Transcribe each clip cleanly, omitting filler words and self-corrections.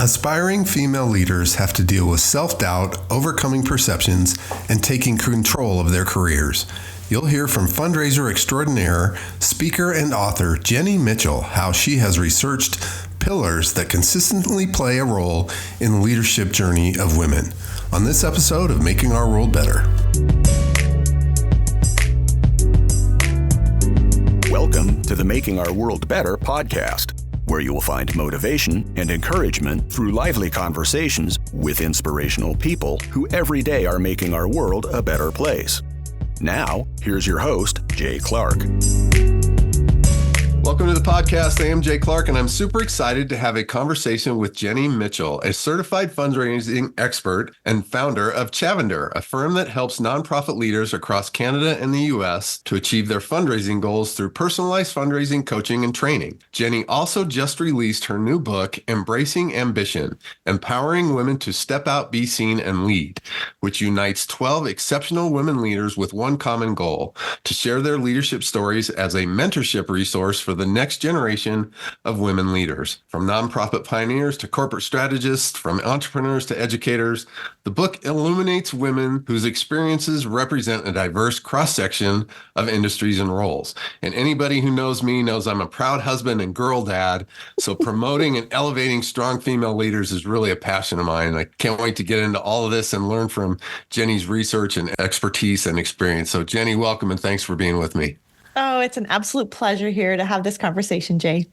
Aspiring female leaders have to deal with self-doubt, overcoming perceptions, and taking control of their careers. You'll hear from fundraiser extraordinaire, speaker, and author Jenny Mitchell how she has researched pillars that consistently play a role in the leadership journey of women. On this episode of Making Our World Better. Welcome to the Making Our World Better podcast, where you will find motivation and encouragement through lively conversations with inspirational people who every day are making our world a better place. Now, here's your host, Jay Clark. Welcome to the podcast. I am Jay Clark, and I'm super excited to have a conversation with Jenny Mitchell, a certified fundraising expert and founder of Chavender, a firm that helps nonprofit leaders across Canada and the U.S. to achieve their fundraising goals through personalized fundraising, coaching, and training. Jenny also just released her new book, Embracing Ambition, Empowering Women to Step Out, Be Seen, and Lead, which unites 12 exceptional women leaders with one common goal: to share their leadership stories as a mentorship resource for the next generation of women leaders. From nonprofit pioneers to corporate strategists, from entrepreneurs to educators, the book illuminates women whose experiences represent a diverse cross-section of industries and roles. And anybody who knows me knows I'm a proud husband and girl dad, so promoting and elevating strong female leaders is really a passion of mine. I can't wait to get into all of this and learn from Jenny's research and expertise and experience. So Jenny, welcome and thanks for being with me. Oh, it's an absolute pleasure here to have this conversation, Jay.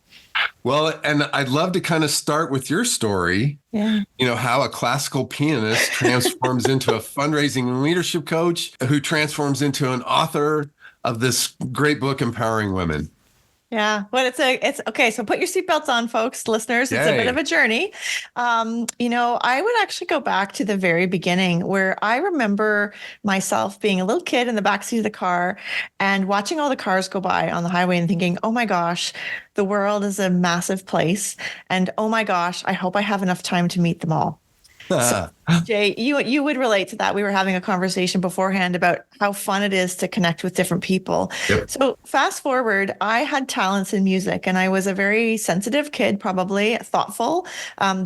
Well, and I'd love to kind of start with your story. Yeah. You know, how a classical pianist transforms into a fundraising and leadership coach who transforms into an author of this great book, Empowering Women. Yeah. Well, it's okay. So put your seatbelts on, folks, listeners. It's a bit of a journey. I would actually go back to the very beginning where I remember myself being a little kid in the backseat of the car and watching all the cars go by on the highway and thinking, oh my gosh, the world is a massive place. And oh my gosh, I hope I have enough time to meet them all. So, Jay, you would relate to that. We were having a conversation beforehand about how fun it is to connect with different people. Yep. So fast forward, I had talents in music and I was a very sensitive kid, probably thoughtful,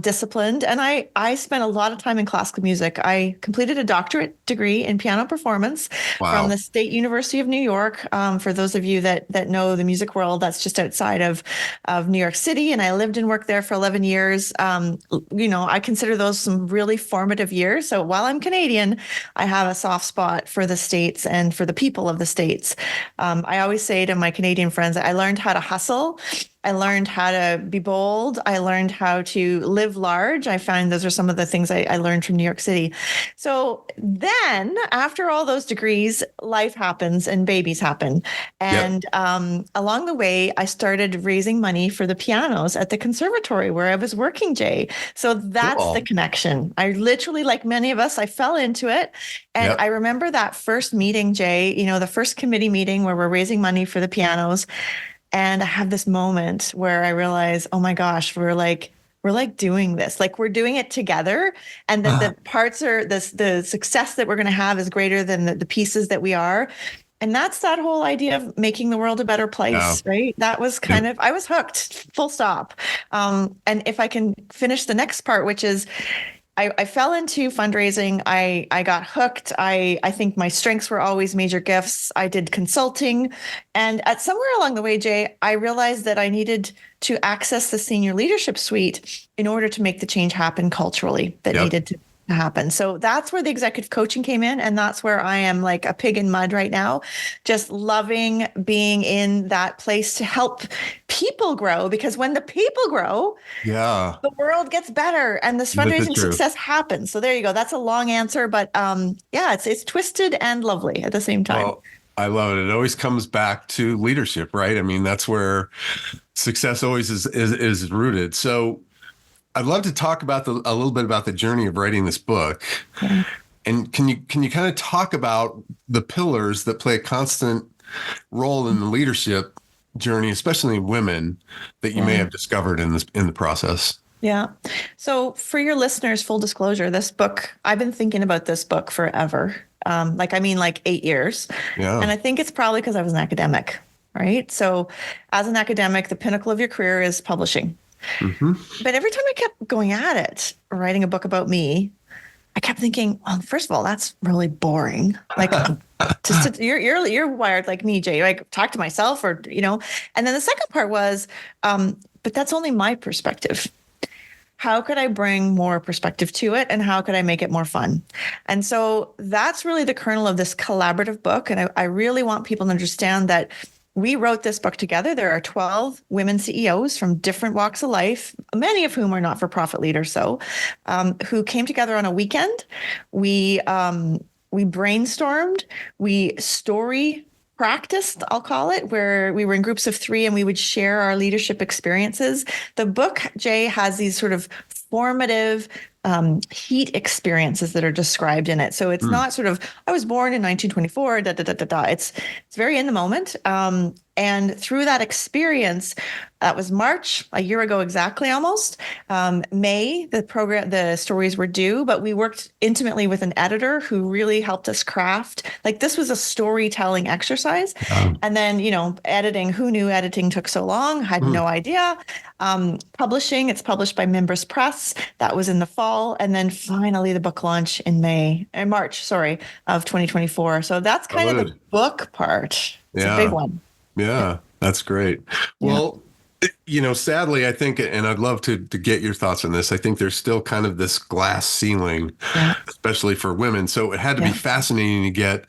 disciplined. And I spent a lot of time in classical music. I completed a doctorate degree in piano performance from the State University of New York. For those of you that know the music world, that's just outside of New York City. And I lived and worked there for 11 years. I consider those some really formative years. So while I'm Canadian, I have a soft spot for the States and for the people of the States. I always say to my Canadian friends, I learned how to hustle. I learned how to be bold. I learned how to live large. I found those are some of the things I learned from New York City. So then after all those degrees, life happens and babies happen. And along the way, I started raising money for the pianos at the conservatory where I was working, Jay. So that's the connection. I literally, like many of us, I fell into it. And I remember that first meeting, Jay, the first committee meeting where we're raising money for the pianos. And I have this moment where I realize, oh my gosh, we're like doing this, like we're doing it together. And that the parts are the success that we're going to have is greater than the pieces that we are. And that's that whole idea of making the world a better place, right? That was kind of, I was hooked, full stop. And if I can finish the next part, which is, I fell into fundraising. I got hooked. I think my strengths were always major gifts. I did consulting. And at somewhere along the way, Jay, I realized that I needed to access the senior leadership suite in order to make the change happen culturally that needed to happen. So that's where the executive coaching came in. And that's where I am like a pig in mud right now, just loving being in that place to help people grow, because when the people grow, the world gets better and this fundraising success happens. So there you go. That's a long answer, but it's twisted and lovely at the same time. Well, I love it. It always comes back to leadership, right? I mean, that's where success always is rooted. So I'd love to talk about a little bit about the journey of writing this book. Yeah. And can you kind of talk about the pillars that play a constant role in the leadership journey, especially in women, that you may have discovered in the process? Yeah. So for your listeners, full disclosure, this book, I've been thinking about this book forever. Like 8 years. Yeah. And I think it's probably because I was an academic, right? So as an academic, the pinnacle of your career is publishing. Mm-hmm. But every time I kept going at it, writing a book about me, I kept thinking, well, first of all, that's really boring. Like, you're wired like me, Jay. Like, talk to myself, or And then the second part was, but that's only my perspective. How could I bring more perspective to it, and how could I make it more fun? And so that's really the kernel of this collaborative book. And I really want people to understand that we wrote this book together. There are 12 women CEOs from different walks of life, many of whom are not-for-profit leaders, who came together on a weekend. We brainstormed, we story practiced, I'll call it, where we were in groups of 3 and we would share our leadership experiences. The book, Jay, has these sort of formative heat experiences that are described in it. So it's not sort of, I was born in 1924, da da da da da. It's very in the moment. And through that experience, that was March, a year ago exactly, almost. May, the stories were due, but we worked intimately with an editor who really helped us craft. Like, this was a storytelling exercise. And then, editing, who knew editing took so long? Had no idea. Publishing, it's published by Mimbres Press. That was in the fall. And then finally the book launch in March, of 2024. So that's kind of the book part. It's a big one. Yeah, that's great. Well, sadly, I think, and I'd love to get your thoughts on this, I think there's still kind of this glass ceiling, especially for women. So it had to be fascinating to get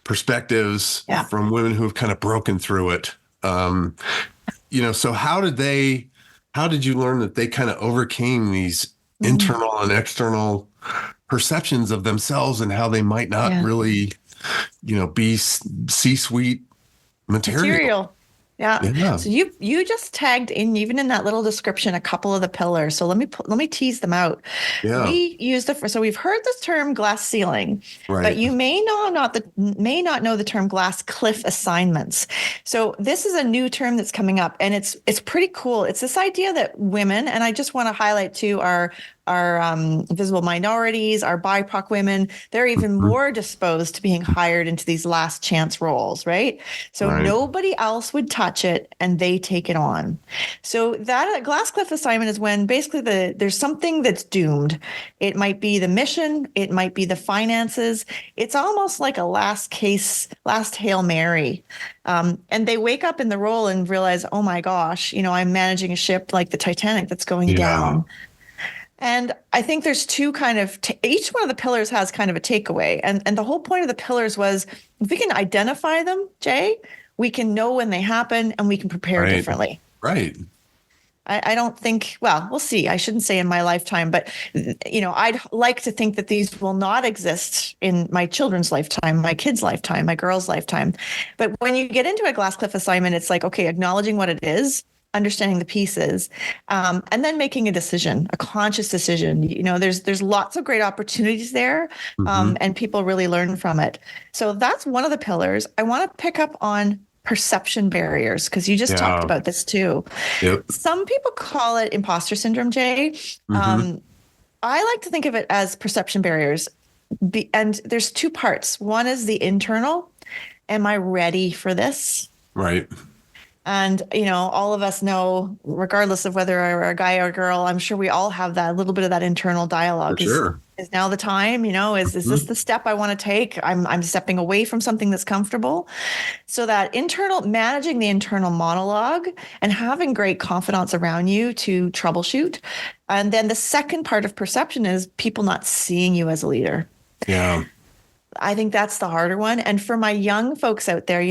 perspectives from women who have kind of broken through it. So how did you learn that they kind of overcame these internal and external perceptions of themselves, and how they might not really, be C-suite material? Yeah. So you just tagged in, even in that little description, a couple of the pillars. So let me tease them out. We use so we've heard this term glass ceiling, but you may not know the term glass cliff assignments. So this is a new term that's coming up, and it's pretty cool. It's this idea that women, and I just want to highlight too, our visible minorities, our BIPOC women, they're even more disposed to being hired into these last chance roles, right? So nobody else would touch it, and they take it on. So that glass cliff assignment is when basically there's something that's doomed. It might be the mission, it might be the finances. It's almost like a last Hail Mary. And they wake up in the role and realize, oh my gosh, I'm managing a ship like the Titanic that's going down. And I think there's two kind of, each one of the pillars has kind of a takeaway. And the whole point of the pillars was, if we can identify them, Jay, we can know when they happen and we can prepare differently. Right. I don't think, well, we'll see. I shouldn't say in my lifetime, but, I'd like to think that these will not exist in my children's lifetime, my kids' lifetime, my girls' lifetime. But when you get into a glass cliff assignment, it's like, okay, acknowledging what it is, understanding the pieces, and then making a decision, a conscious decision. There's lots of great opportunities there, and people really learn from it. So that's one of the pillars. I want to pick up on perception barriers, because you just talked about this too. Some people call it imposter syndrome, Jay. I like to think of it as perception barriers. And there's two parts. One is the internal. Am I ready for this? Right. And, all of us know, regardless of whether we're a guy or a girl, I'm sure we all have that, a little bit of that internal dialogue. For sure. Is now the time? Is this the step I want to take? I'm stepping away from something that's comfortable. So that managing the internal monologue and having great confidants around you to troubleshoot. And then the second part of perception is people not seeing you as a leader. Yeah. I think that's the harder one. And for my young folks out there,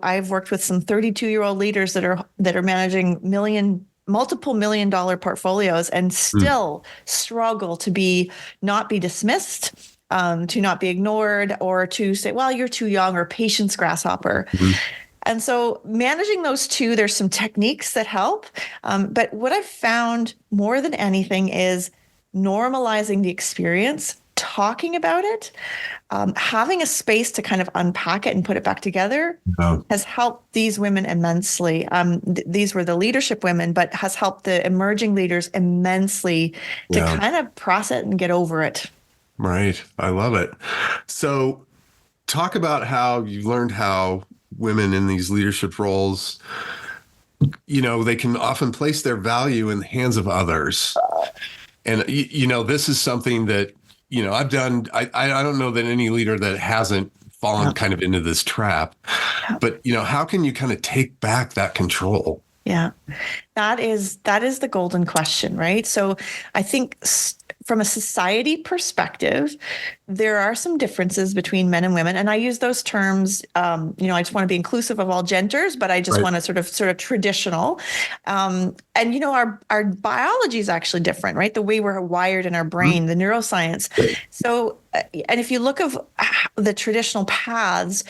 I've worked with some 32-year-old leaders that are managing multiple $1 million portfolios and still struggle to not be dismissed, to not be ignored, or to say, well, you're too young, or patience grasshopper. And so managing those two, there's some techniques that help. But what I've found more than anything is normalizing the experience, talking about it, having a space to kind of unpack it and put it back together has helped these women immensely. These were the leadership women, but has helped the emerging leaders immensely to kind of process it and get over it. Right. I love it. So talk about how you learned how women in these leadership roles they can often place their value in the hands of others. And, this is something that, I've done. I don't know that any leader that hasn't fallen kind of into this trap, but, how can you kind of take back that control? Yeah, that is the golden question, right? So I think from a society perspective, there are some differences between men and women, and I use those terms. I just want to be inclusive of all genders, but I just want to sort of traditional. And our biology is actually different, right? The way we're wired in our brain, the neuroscience. So, and if you look of the traditional paths,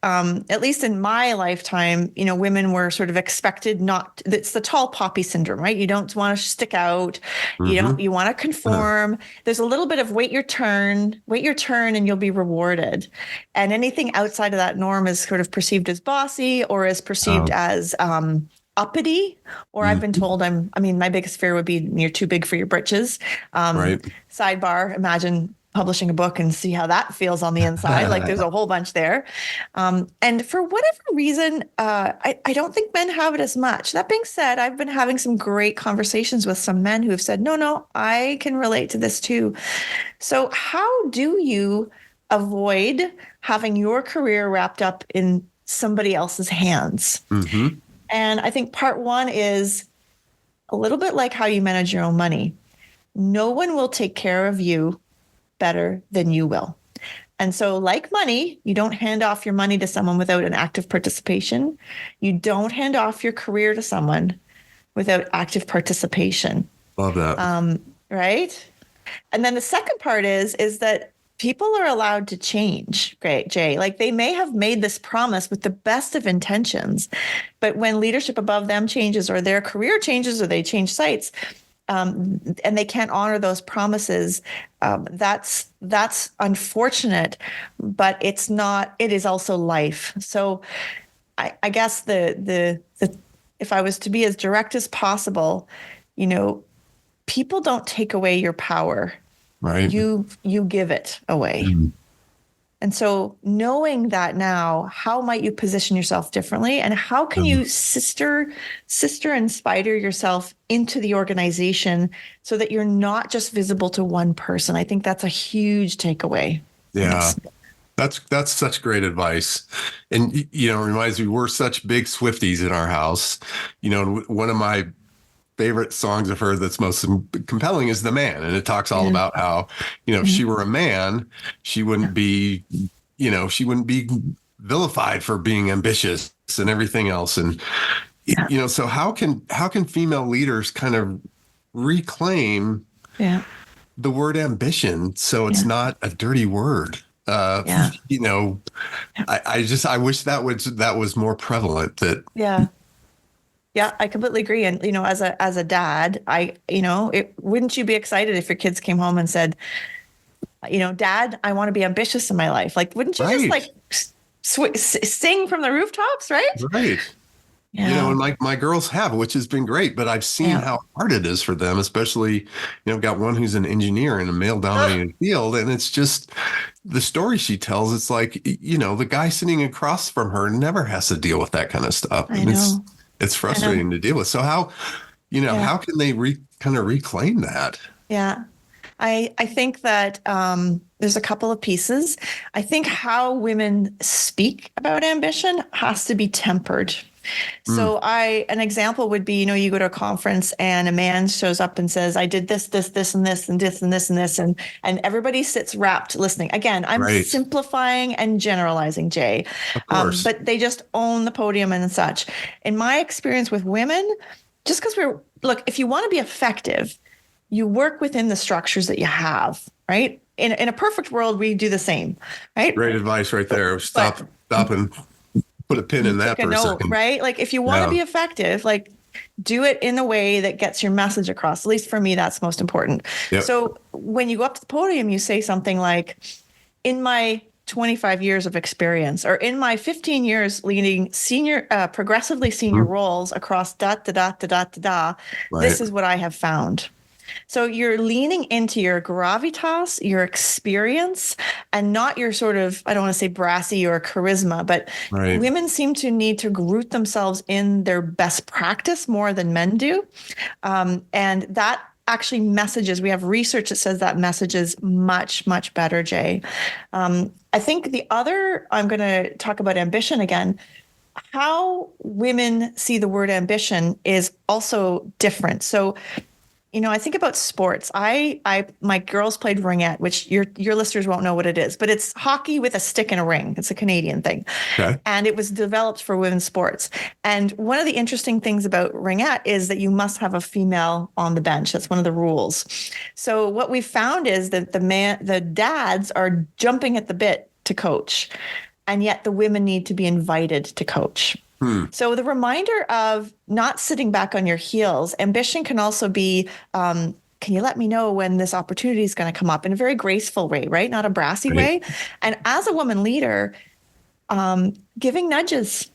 at least in my lifetime, women were sort of expected not. It's the tall poppy syndrome, right? You don't want to stick out. You want to conform. There's a little bit of wait your turn, and you'll be rewarded. And anything outside of that norm is sort of perceived as bossy or is perceived as uppity, or I've been told my biggest fear would be you're too big for your britches. Sidebar, imagine publishing a book and see how that feels on the inside. Like there's a whole bunch there. And for whatever reason, I don't think men have it as much. That being said, I've been having some great conversations with some men who have said, no, I can relate to this too. So how do you avoid having your career wrapped up in somebody else's hands? Mm-hmm. And I think part one is a little bit like how you manage your own money. No one will take care of you better than you will. And so like money, you don't hand off your money to someone without an active participation. You don't hand off your career to someone without active participation. Love that. Right? And then the second part is that people are allowed to change. Great, Jay. Like they may have made this promise with the best of intentions, but when leadership above them changes or their career changes or they change sites, and they can't honor those promises, that's unfortunate, but it's not. It is also life. So, I guess the if I was to be as direct as possible, people don't take away your power. Right. You give it away. Mm-hmm. And so knowing that now, how might you position yourself differently? And how can you sister and spider yourself into the organization so that you're not just visible to one person? I think that's a huge takeaway. Yeah. That's such great advice. And, it reminds me, we're such big Swifties in our house. One of my favorite songs of her that's most compelling is The Man. And it talks all about how, if she were a man, she wouldn't be, vilified for being ambitious and everything else. And, so how can female leaders kind of reclaim the word ambition so it's not a dirty word? I wish that was more prevalent. Yeah, I completely agree. And, as a dad, wouldn't you be excited if your kids came home and said, Dad, I want to be ambitious in my life? Like, wouldn't you just sing from the rooftops, right? Right. Yeah. And my girls have, which has been great, but I've seen how hard it is for them, especially, I've got one who's an engineer in a male dominated field. And it's just the story she tells. It's like, the guy sitting across from her never has to deal with that kind of stuff. I know. It's frustrating to deal with. So how can they kind of reclaim that? Yeah. I think that there's a couple of pieces. I think how women speak about ambition has to be tempered. So an example would be, you go to a conference and a man shows up and says, I did this, this, this, and this, and this, and this, and this, and everybody sits rapt listening. Again, I'm simplifying and generalizing, Jay. Of course. But they just own the podium and such. In my experience with women, just because if you want to be effective, you work within the structures that you have, right? In a perfect world, we do the same, right? Great advice right there. Stop and put a pin in that for a second. Right? Like if you want to be effective, like do it in a way that gets your message across. At least for me, that's most important. Yep. So when you go up to the podium, you say something like, in my 25 years of experience, or in my 15 years leading progressively senior roles across this is what I have found. So you're leaning into your gravitas, your experience, and not your sort of, I don't want to say brassy or charisma, but Right. women seem to need to root themselves in their best practice more than men do. And that actually messages, we have research that says that messages much, much better, Jay. I think the other, I'm going to talk about ambition again. How women see the word ambition is also different. So, I think about sports. My girls played ringette, which your listeners won't know what it is, but it's hockey with a stick and a ring. It's a Canadian thing. Okay. And it was developed for women's sports. And one of the interesting things about ringette is that you must have a female on the bench. That's one of the rules. So what we found is that the dads are jumping at the bit to coach, and yet the women need to be invited to coach. So the reminder of not sitting back on your heels, ambition can also be, can you let me know when this opportunity is going to come up in a very graceful way, right? Not a brassy way. And as a woman leader, giving nudges,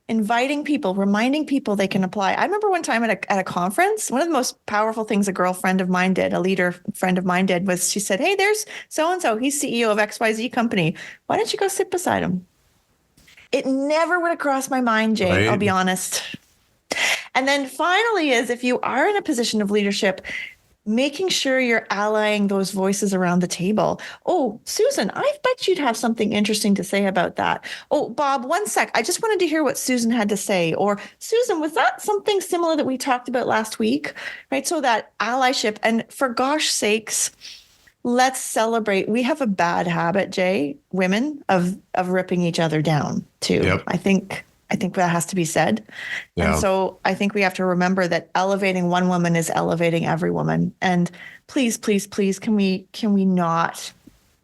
inviting people, reminding people they can apply. I remember one time at a conference, one of the most powerful things a girlfriend of mine did, a leader friend of mine did, was she said, hey, there's so-and-so, he's CEO of XYZ company. Why don't you go sit beside him? It never would have crossed my mind, Jay, Right. I'll be honest. And then finally is, if you are in a position of leadership, making sure you're allying those voices around the table. Oh, Susan, I bet you'd have something interesting to say about that. Oh, Bob, one sec. I just wanted to hear what Susan had to say. Or Susan, was that something similar that we talked about last week? Right. So that allyship, and for gosh sakes, let's celebrate. We have a bad habit, Jay, women, of ripping each other down too. Yep. I think that has to be said. Yeah. And so I think we have to remember that elevating one woman is elevating every woman. And please, please, please, can we not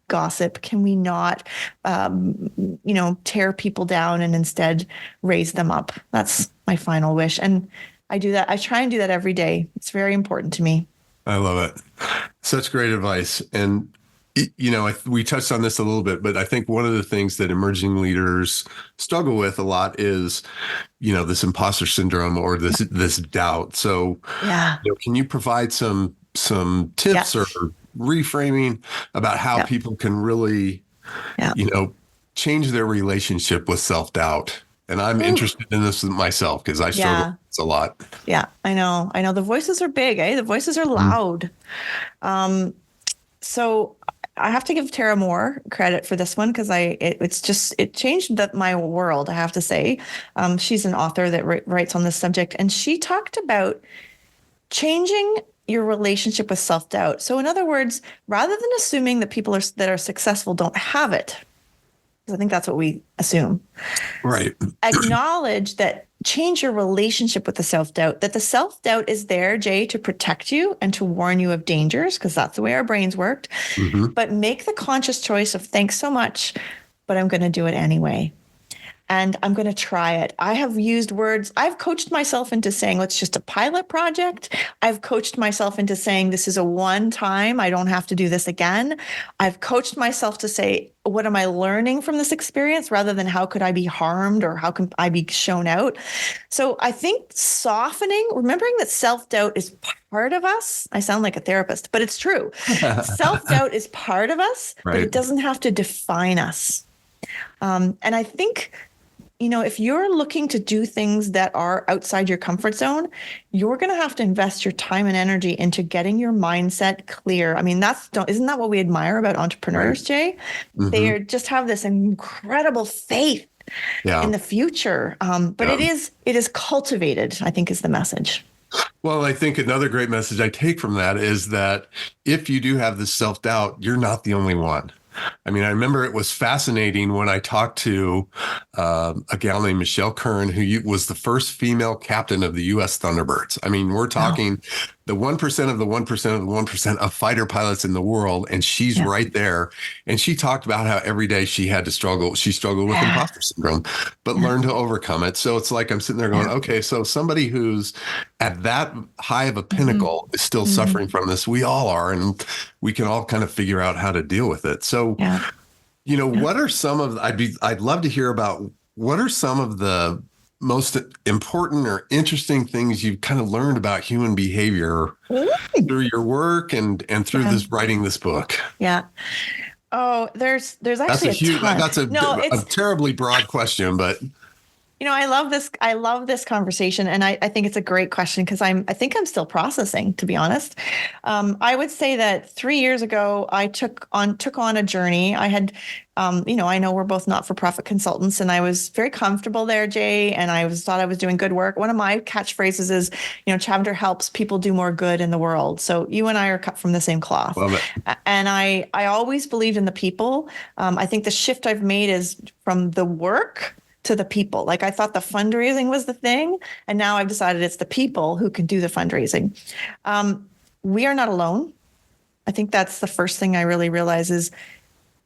gossip? Can we not, tear people down and instead raise them up? That's my final wish. And I do that. I try and do that every day. It's very important to me. I love it. Such great advice. And, we touched on this a little bit, but I think one of the things that emerging leaders struggle with a lot is, this imposter syndrome or this doubt. So, Yeah. Can you provide some tips or reframing about how people can really, change their relationship with self-doubt? And I'm interested in this myself because I struggle with this a lot. Yeah, I know. The voices are big, eh? The voices are loud. So I have to give Tara Moore credit for this one because it changed my world, I have to say. She's an author that writes on this subject, and she talked about changing your relationship with self-doubt. So in other words, rather than assuming that people that are successful don't have it, because I think that's what we assume. Right. Acknowledge that, change your relationship with the self-doubt, that the self-doubt is there, Jay, to protect you and to warn you of dangers, because that's the way our brains worked. Mm-hmm. But make the conscious choice of, thanks so much, but I'm going to do it anyway. And I'm going to try it. I have used words. I've coached myself into saying, it's just a pilot project. I've coached myself into saying, this is a one time. I don't have to do this again. I've coached myself to say, what am I learning from this experience rather than how could I be harmed or how can I be shown out? So I think softening, remembering that self-doubt is part of us. I sound like a therapist, but it's true. Self-doubt is part of us, right, but it doesn't have to define us. And I think, if you're looking to do things that are outside your comfort zone, you're going to have to invest your time and energy into getting your mindset clear. I mean, isn't that what we admire about entrepreneurs, right, Jay? Mm-hmm. They just have this incredible faith in the future. But it is cultivated, I think, is the message. Well, I think another great message I take from that is that if you do have this self-doubt, you're not the only one. I mean, I remember it was fascinating when I talked to a gal named Michelle Kern, who was the first female captain of the U.S. Thunderbirds. I mean, we're talking the 1% of the 1% of the 1% of fighter pilots in the world, and she's right there. And she talked about how every day she had to struggle. She struggled with imposter syndrome, but learned to overcome it. So it's like I'm sitting there going, okay, so somebody who's at that high of a pinnacle is still suffering from this. We all are, and we can all kind of figure out how to deal with it. So, what are some of, I'd love to hear about what are some of the most important or interesting things you've kind of learned about human behavior through your work and through Yeah. this writing this book? Yeah. Oh, there's That's actually a a huge, ton. that's No, a it's, terribly broad question, but I love this. I love this conversation. And I think it's a great question because I think I'm still processing, to be honest. I would say that 3 years ago, I took on a journey. I had, I know we're both not-for-profit consultants and I was very comfortable there, Jay, and thought I was doing good work. One of my catchphrases is, Chavender helps people do more good in the world. So you and I are cut from the same cloth. love it. And I always believed in the people. I think the shift I've made is from the work to the people. Like I thought the fundraising was the thing, and now I've decided it's the people who can do the fundraising. We are not alone. I think that's the first thing I really realize is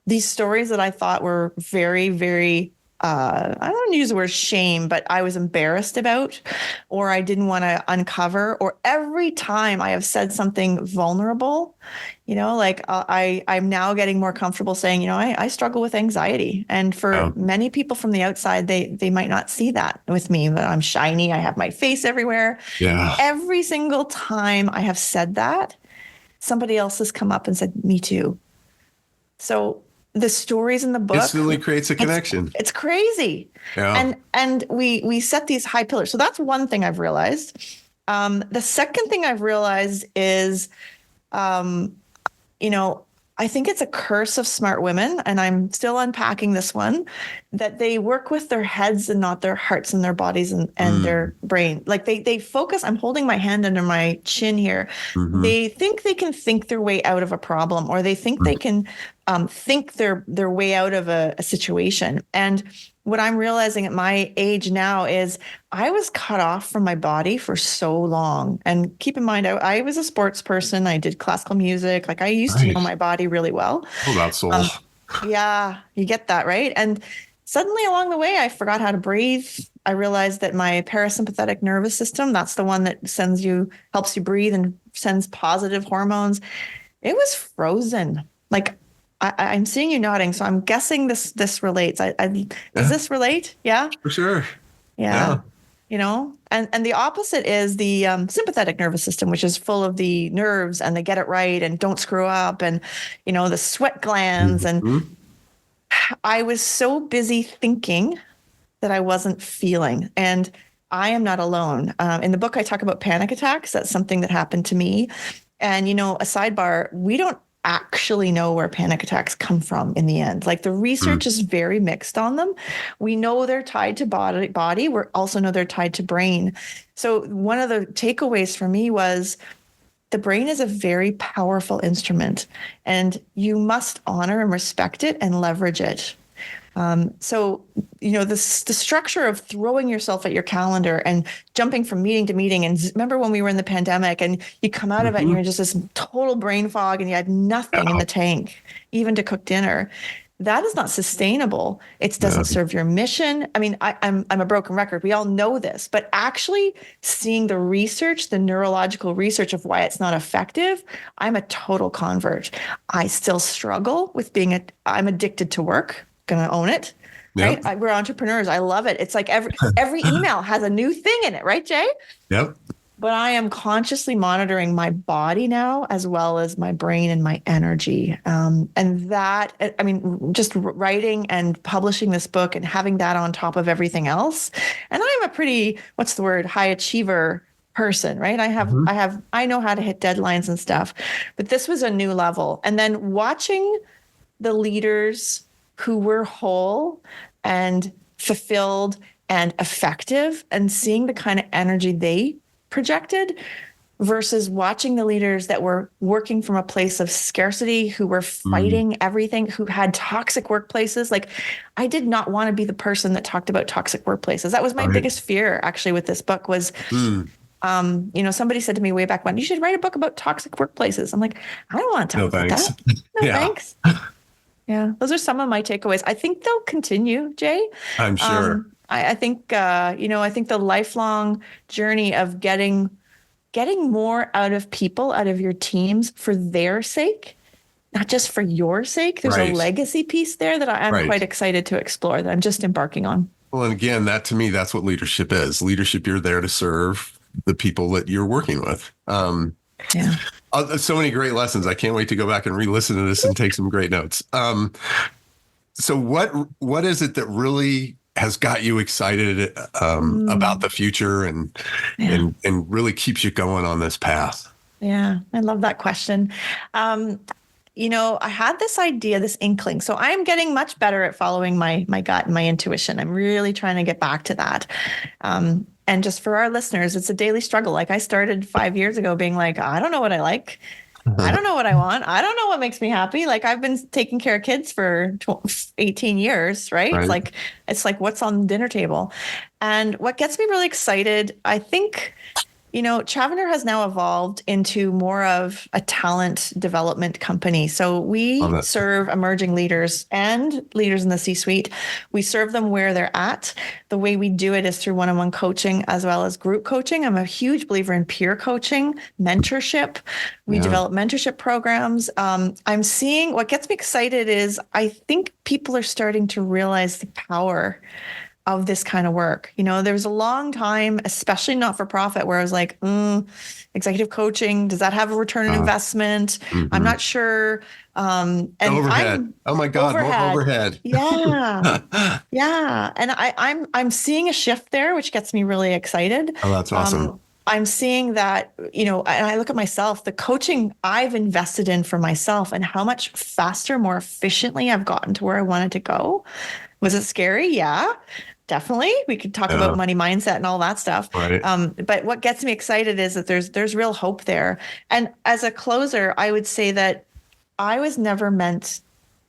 these stories that I thought were very, very, I don't use the word shame, but I was embarrassed about, or I didn't want to uncover, or every time I have said something vulnerable, I'm now getting more comfortable saying, I struggle with anxiety. And for many people from the outside, they might not see that with me, but I'm shiny. I have my face everywhere. Yeah. Every single time I have said that, somebody else has come up and said, me too. So the stories in the book Instantly creates a connection. It's crazy. Yeah. And we set these high pillars. So that's one thing I've realized. The second thing I've realized is, I think it's a curse of smart women, and I'm still unpacking this one, that they work with their heads and not their hearts and their bodies and their brain. Like they focus, I'm holding my hand under my chin here. Mm-hmm. They think they can think their way out of a problem, or they think they can think their way out of a situation. And what I'm realizing at my age now is I was cut off from my body for so long. And keep in mind, I was a sports person. I did classical music. Like I used to know my body really well. Oh, that's soul. Yeah, you get that, right? And suddenly along the way, I forgot how to breathe. I realized that my parasympathetic nervous system, that's the one that helps you breathe and sends positive hormones. It was frozen. Like I'm seeing you nodding, so I'm guessing this relates. Does this relate? Yeah, for sure. Yeah. And the opposite is the sympathetic nervous system, which is full of the nerves and they get it right and don't screw up, and the sweat glands. Mm-hmm. And I was so busy thinking that I wasn't feeling. And I am not alone. In the book, I talk about panic attacks. That's something that happened to me. And a sidebar, we don't actually know where panic attacks come from in the end. Like the research is very mixed on them. We know they're tied to body. We also know they're tied to brain. So one of the takeaways for me was the brain is a very powerful instrument, and you must honor and respect it and leverage it. The structure of throwing yourself at your calendar and jumping from meeting to meeting. And remember when we were in the pandemic and you come out of it and you're just this total brain fog and you had nothing in the tank, even to cook dinner. That is not sustainable. It doesn't serve your mission. I mean, I'm a broken record. We all know this, but actually seeing the research, the neurological research of why it's not effective, I'm a total convert. I still struggle with I'm addicted to work. Gonna own it. Right? Yep. We're entrepreneurs. I love it. It's like every email has a new thing in it, right, Jay? Yep. But I am consciously monitoring my body now, as well as my brain and my energy. And that, I mean, just writing and publishing this book and having that on top of everything else. And I'm a pretty, high achiever person, right? I know how to hit deadlines and stuff, but this was a new level. And then watching the leaders who were whole and fulfilled and effective and seeing the kind of energy they projected versus watching the leaders that were working from a place of scarcity, who were fighting everything, who had toxic workplaces. Like I did not want to be the person that talked about toxic workplaces. That was my biggest fear actually with this book was, somebody said to me way back when, you should write a book about toxic workplaces. I'm like, I don't want to talk about that. No, thanks. Yeah, those are some of my takeaways. I think they'll continue, Jay. I'm sure. I think the lifelong journey of getting more out of people, out of your teams for their sake, not just for your sake. There's a legacy piece there that I'm quite excited to explore, that I'm just embarking on. Well, and again, that to me, that's what leadership is. Leadership, you're there to serve the people that you're working with. Yeah. So many great lessons. I can't wait to go back and re-listen to this and take some great notes. So what is it that really has got you excited about the future and really keeps you going on this path? Yeah, I love that question. I had this idea, this inkling. So I'm getting much better at following my gut and my intuition. I'm really trying to get back to that. And just for our listeners, it's a daily struggle. Like I started 5 years ago being like, I don't know what I like. I don't know what I want. I don't know what makes me happy. Like I've been taking care of kids for 18 years, right? It's like what's on the dinner table. And what gets me really excited, I think, Chavender has now evolved into more of a talent development company. So we serve emerging leaders and leaders in the C-suite. We serve them where they're at. The way we do it is through one-on-one coaching as well as group coaching. I'm a huge believer in peer coaching, mentorship. We develop mentorship programs. I'm seeing what gets me excited is I think people are starting to realize the power of this kind of work. There was a long time, especially not for profit, where I was like, executive coaching, does that have a return on investment? I'm not sure. And overhead. Oh my God, more overhead. Yeah. Yeah. And I'm seeing a shift there, which gets me really excited. Oh, that's awesome. I'm seeing that, and I look at myself, the coaching I've invested in for myself and how much faster, more efficiently I've gotten to where I wanted to go. Was it scary? Yeah. Definitely. We could talk about money mindset and all that stuff. Right. But what gets me excited is that there's real hope there. And as a closer, I would say that I was never meant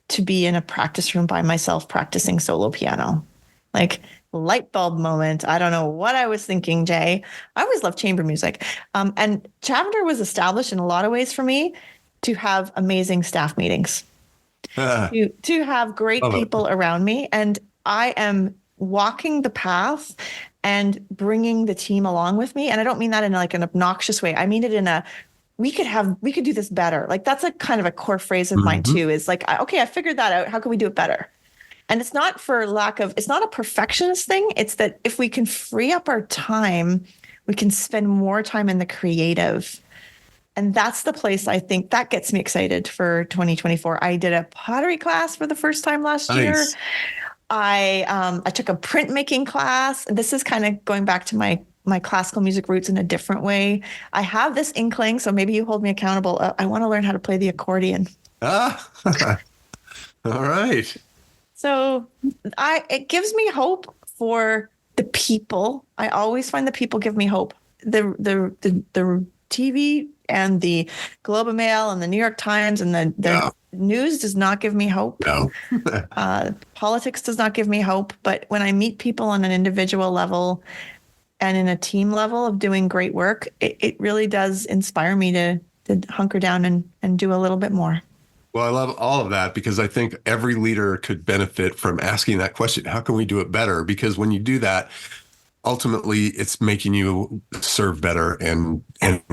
to be in a practice room by myself practicing solo piano. Like light bulb moment. I don't know what I was thinking, Jay. I always loved chamber music. And Chavender was established in a lot of ways for me to have amazing staff meetings, to have great people around me. And I am walking the path and bringing the team along with me. And I don't mean that in like an obnoxious way. I mean it in we could do this better. Like that's a kind of a core phrase of mine too, is like, okay, I figured that out. How can we do it better? And it's not for it's not a perfectionist thing. It's that if we can free up our time, we can spend more time in the creative. And that's the place I think that gets me excited for 2024. I did a pottery class for the first time last year. I took a printmaking class. This is kind of going back to my classical music roots in a different way. I have this inkling, so maybe you hold me accountable. I want to learn how to play the accordion. All right. So it gives me hope for the people. I always find the people give me hope. The TV and the Globe and Mail and the New York Times and the news does not give me hope. No. Politics does not give me hope. But when I meet people on an individual level and in a team level of doing great work, it really does inspire me to hunker down and do a little bit more. Well, I love all of that because I think every leader could benefit from asking that question. How can we do it better? Because when you do that, ultimately, it's making you serve better and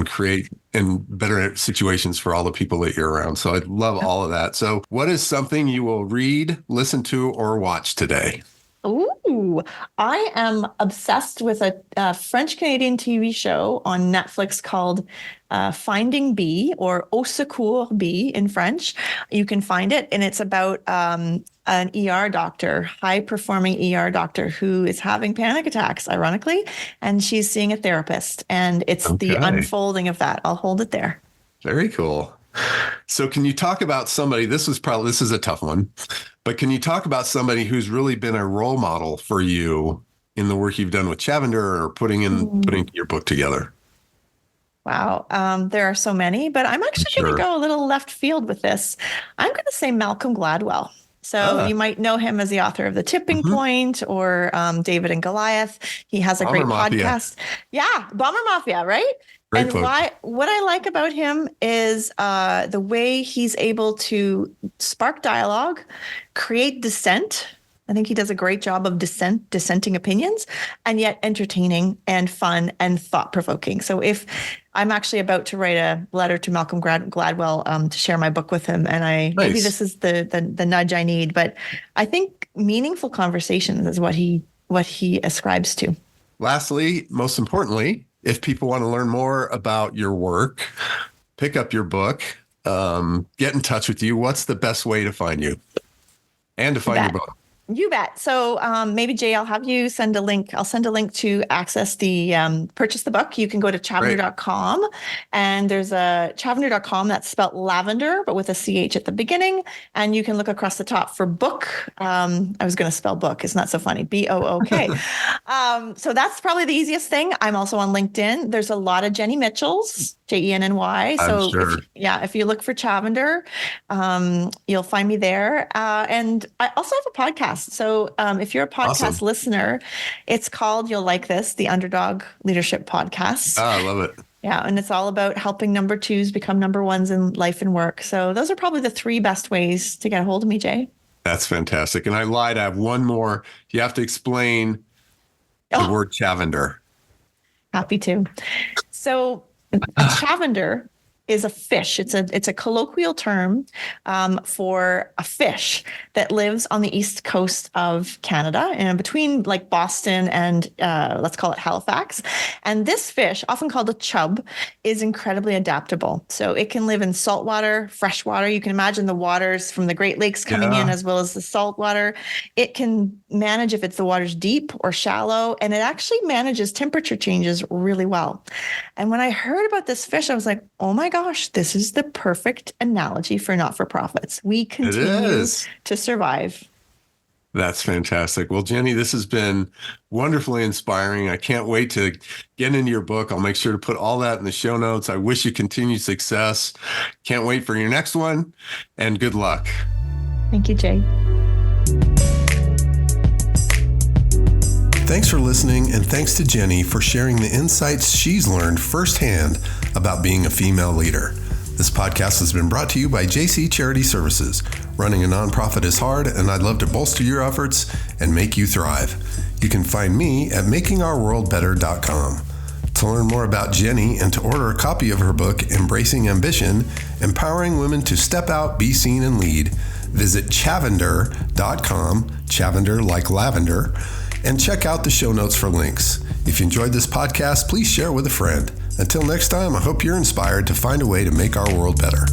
create better situations for all the people that you're around. So I love all of that. So what is something you will read, listen to, or watch today? Ooh, I am obsessed with a French-Canadian TV show on Netflix called Finding B, or Au Secours B in French. You can find it, and it's about an ER doctor, high-performing ER doctor who is having panic attacks, ironically, and she's seeing a therapist, and it's the unfolding of that. I'll hold it there. Very cool. So can you talk about somebody, this is a tough one, but can you talk about somebody who's really been a role model for you in the work you've done with Chavender or putting your book together? Wow. There are so many, but I'm actually going to go a little left field with this. I'm going to say Malcolm Gladwell. So you might know him as the author of The Tipping Point or David and Goliath. He has a great podcast. Yeah, Bomber Mafia, right? Great what I like about him is the way he's able to spark dialogue, create dissent. I think he does a great job of dissenting opinions, and yet entertaining and fun and thought-provoking. So if I'm actually about to write a letter to Malcolm Gladwell to share my book with him, and maybe this is the nudge I need, but I think meaningful conversations is what he what he ascribes to. Lastly, most importantly, if people want to learn more about your work, pick up your book, get in touch with you, what's the best way to find you and to find your book? You bet. So maybe Jay, I'll have you send a link. I'll send a link to access the purchase the book. You can go to chavender.com, and there's a chavender.com that's spelled lavender, but with a CH at the beginning. And you can look across the top for book. I was going to spell book. It's not so funny. BOOK. So that's probably the easiest thing. I'm also on LinkedIn. There's a lot of Jenny Mitchells, Jenny. So sure. if you look for Chavender, you'll find me there. And I also have a podcast. So if you're a podcast listener, it's called, you'll like this, the Underdog Leadership Podcast. I love it. Yeah. And it's all about helping number twos become number ones in life and work. So those are probably the 3 best ways to get a hold of me, Jay. That's fantastic. And I lied. I have one more. You have to explain the word Chavender. Happy to. So a Chavender is a fish. It's a colloquial term for a fish that lives on the east coast of Canada and between like Boston and let's call it Halifax. And this fish, often called a chub, is incredibly adaptable. So it can live in saltwater, freshwater. You can imagine the waters from the Great Lakes coming in as well as the saltwater. It can manage if the water's deep or shallow, and it actually manages temperature changes really well. And when I heard about this fish, I was like, oh my gosh, this is the perfect analogy for not-for-profits. We continue to survive. That's fantastic. Well, Jenny, this has been wonderfully inspiring. I can't wait to get into your book. I'll make sure to put all that in the show notes. I wish you continued success. Can't wait for your next one, and good luck. Thank you, Jay. Thanks for listening, and thanks to Jenny for sharing the insights she's learned firsthand about being a female leader. This podcast has been brought to you by JC Charity Services. Running a nonprofit is hard, and I'd love to bolster your efforts and make you thrive. You can find me at makingourworldbetter.com. To learn more about Jenny and to order a copy of her book, Embracing Ambition, Empowering Women to Step Out, Be Seen, and Lead, visit chavender.com, Chavender like lavender, and check out the show notes for links. If you enjoyed this podcast, please share it with a friend. Until next time, I hope you're inspired to find a way to make our world better.